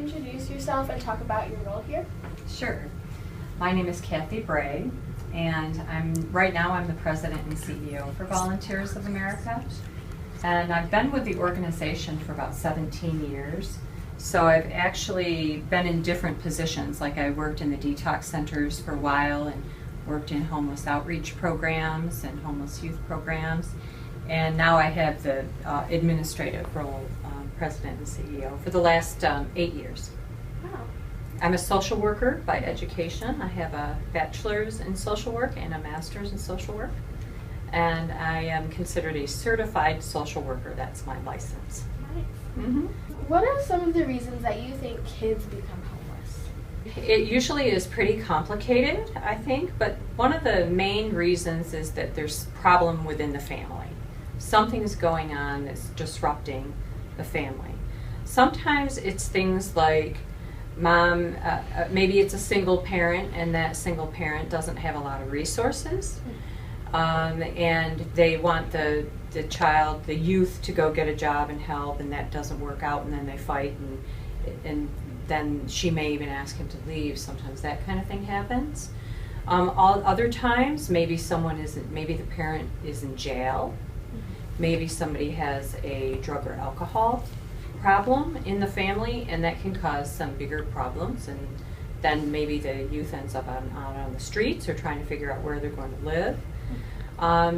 introduce yourself and talk about your role here? Sure. My name is Kathy Bray, and right now I'm the President and CEO for Volunteers of America. And I've been with the organization for about 17 years. So I've actually been in different positions, like I worked in the detox centers for a while and worked in homeless outreach programs and homeless youth programs. And now I have the administrative role, President and CEO, for the last 8 years. Wow. I'm a social worker by education. I have a bachelor's in social work and a master's in social work. And I am considered a certified social worker. That's my license. Nice. Mm-hmm. What are some of the reasons that you think kids become homeless? It usually is pretty complicated, I think, but one of the main reasons is that there's a problem within the family. Something's going on that's disrupting the family. Sometimes it's things like mom, maybe it's a single parent, and that single parent doesn't have a lot of resources, and they want the child, the youth, to go get a job and help, and that doesn't work out, and then they fight, and then she may even ask him to leave. Sometimes that kind of thing happens. Other times, maybe the parent is in jail. Maybe somebody has a drug or alcohol problem in the family, and that can cause some bigger problems, and then maybe the youth ends up out on the streets or trying to figure out where they're going to live.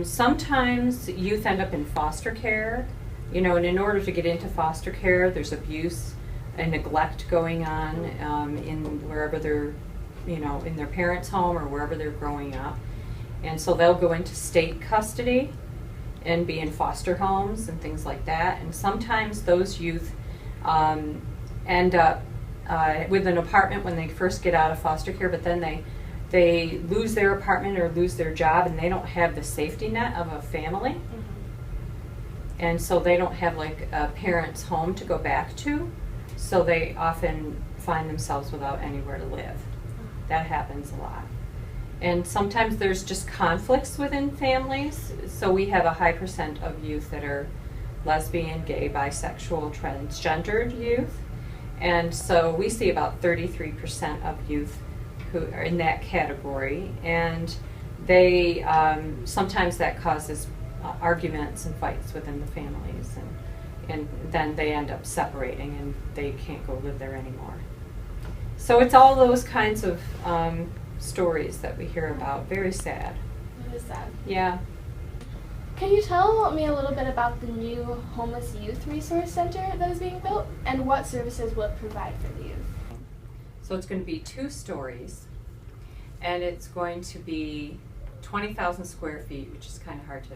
Sometimes youth end up in foster care, and in order to get into foster care, there's abuse and neglect going on in wherever they're, in their parents' home or wherever they're growing up. And so they'll go into state custody and be in foster homes and things like that. And sometimes those youth end up with an apartment when they first get out of foster care, but then they lose their apartment or lose their job, and they don't have the safety net of a family. Mm-hmm. And so they don't have like a parent's home to go back to, so they often find themselves without anywhere to live. That happens a lot. And sometimes there's just conflicts within families. So we have a high percent of youth that are lesbian, gay, bisexual, transgendered youth. And so we see about 33% of youth who are in that category. And they sometimes that causes arguments and fights within the families. And then they end up separating and they can't go live there anymore. So it's all those kinds of stories that we hear about. Very sad. It is sad. Yeah. Can you tell me a little bit about the new Homeless Youth Resource Center that is being built, and what services will it provide for the youth? So it's going to be 2 stories, and it's going to be 20,000 square feet, which is kind of hard to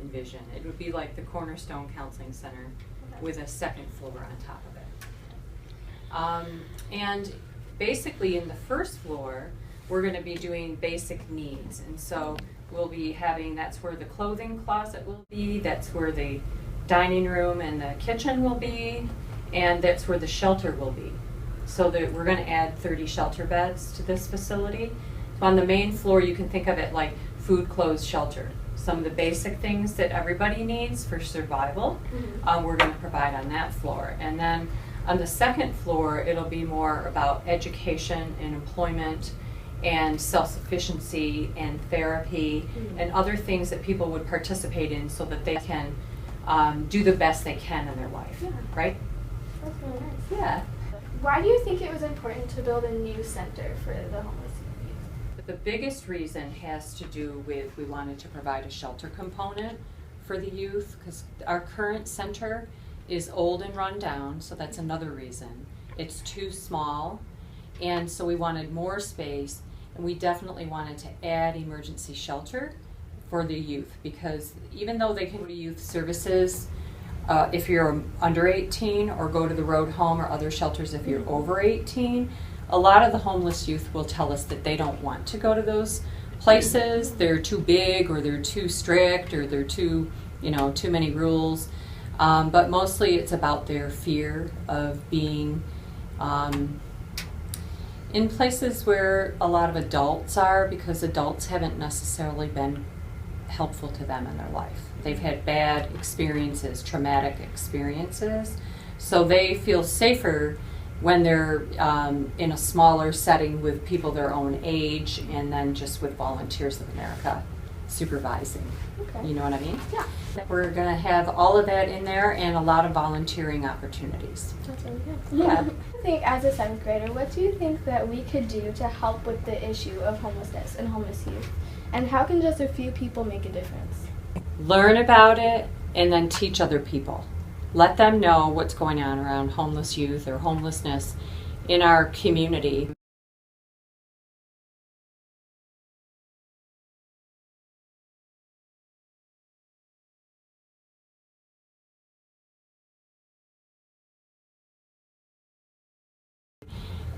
envision. It would be like the Cornerstone Counseling Center with a second floor on top of it. And basically in the first floor, we're going to be doing basic needs, and so we'll be having, that's where the clothing closet will be, that's where the dining room and the kitchen will be, and that's where the shelter will be. So that we're going to add 30 shelter beds to this facility. So on the main floor, you can think of it like food, clothes, shelter. Some of the basic things that everybody needs for survival, we're going to provide on that floor. And then on the second floor, it'll be more about education and employment and self-sufficiency and therapy and other things that people would participate in so that they can do the best they can in their life, right? That's really nice. Yeah. Why do you think it was important to build a new center for the homeless youth? But the biggest reason has to do with we wanted to provide a shelter component for the youth, because our current center is old and run down, so that's another reason. It's too small, and so we wanted more space, and we definitely wanted to add emergency shelter for the youth, because even though they can go to youth services if you're under 18, or go to the road home or other shelters if you're over 18, a lot of the homeless youth will tell us that they don't want to go to those places. They're too big, or they're too strict, or they're too many rules. But mostly it's about their fear of being in places where a lot of adults are, because adults haven't necessarily been helpful to them in their life. They've had bad experiences, traumatic experiences, so they feel safer when they're in a smaller setting with people their own age, and then just with Volunteers of America supervising. Okay. You know what I mean? Yeah. We're going to have all of that in there and a lot of volunteering opportunities. That's really good. Yeah. I think as a 7th grader, what do you think that we could do to help with the issue of homelessness and homeless youth? And how can just a few people make a difference? Learn about it and then teach other people. Let them know what's going on around homeless youth or homelessness in our community.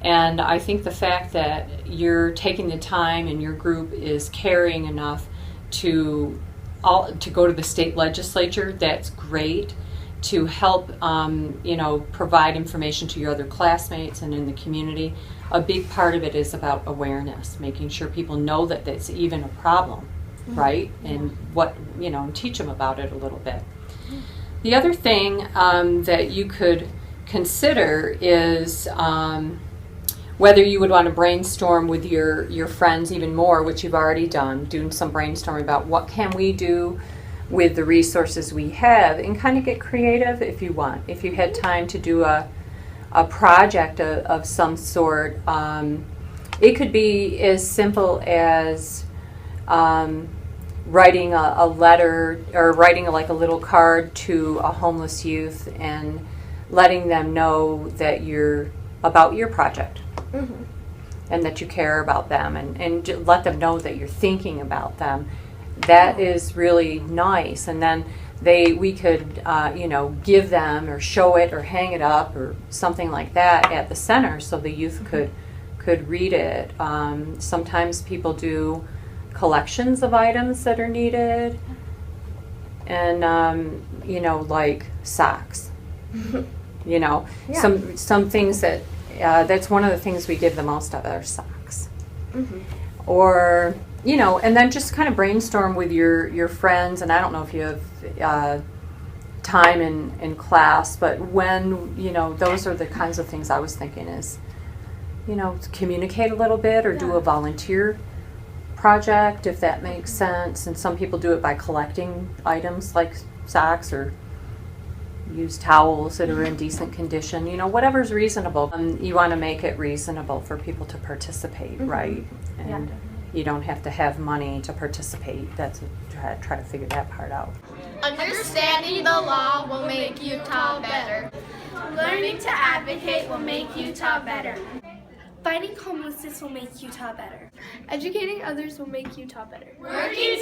And I think the fact that you're taking the time and your group is caring enough to go to the state legislature, that's great. To help, provide information to your other classmates and in the community. A big part of it is about awareness, making sure people know that that's even a problem, right? And teach them about it a little bit. The other thing that you could consider is whether you would want to brainstorm with your friends even more, which you've already done, doing some brainstorming about what can we do with the resources we have, and kind of get creative if you want. If you had time to do a project of some sort, it could be as simple as writing a letter or writing like a little card to a homeless youth and letting them know that you're about your project. Mm-hmm. And that you care about them, and let them know that you're thinking about them. That is really nice. And then we could give them or show it or hang it up or something like that at the center so the youth could read it. Sometimes people do collections of items that are needed, and like socks. Yeah. Some things that that's one of the things we give the most of are socks. Mm-hmm. Or and then just kind of brainstorm with your friends. And I don't know if you have time in class, but when those are the kinds of things I was thinking is communicate a little bit or do a volunteer project, if that makes sense. And some people do it by collecting items like socks or used towels that are in decent condition, whatever's reasonable. You want to make it reasonable for people to participate, right? And you don't have to have money to participate. That's try to figure that part out. Understanding the law will make Utah better. Learning to advocate will make Utah better. Fighting homelessness will make Utah better. Educating others will make Utah better. Working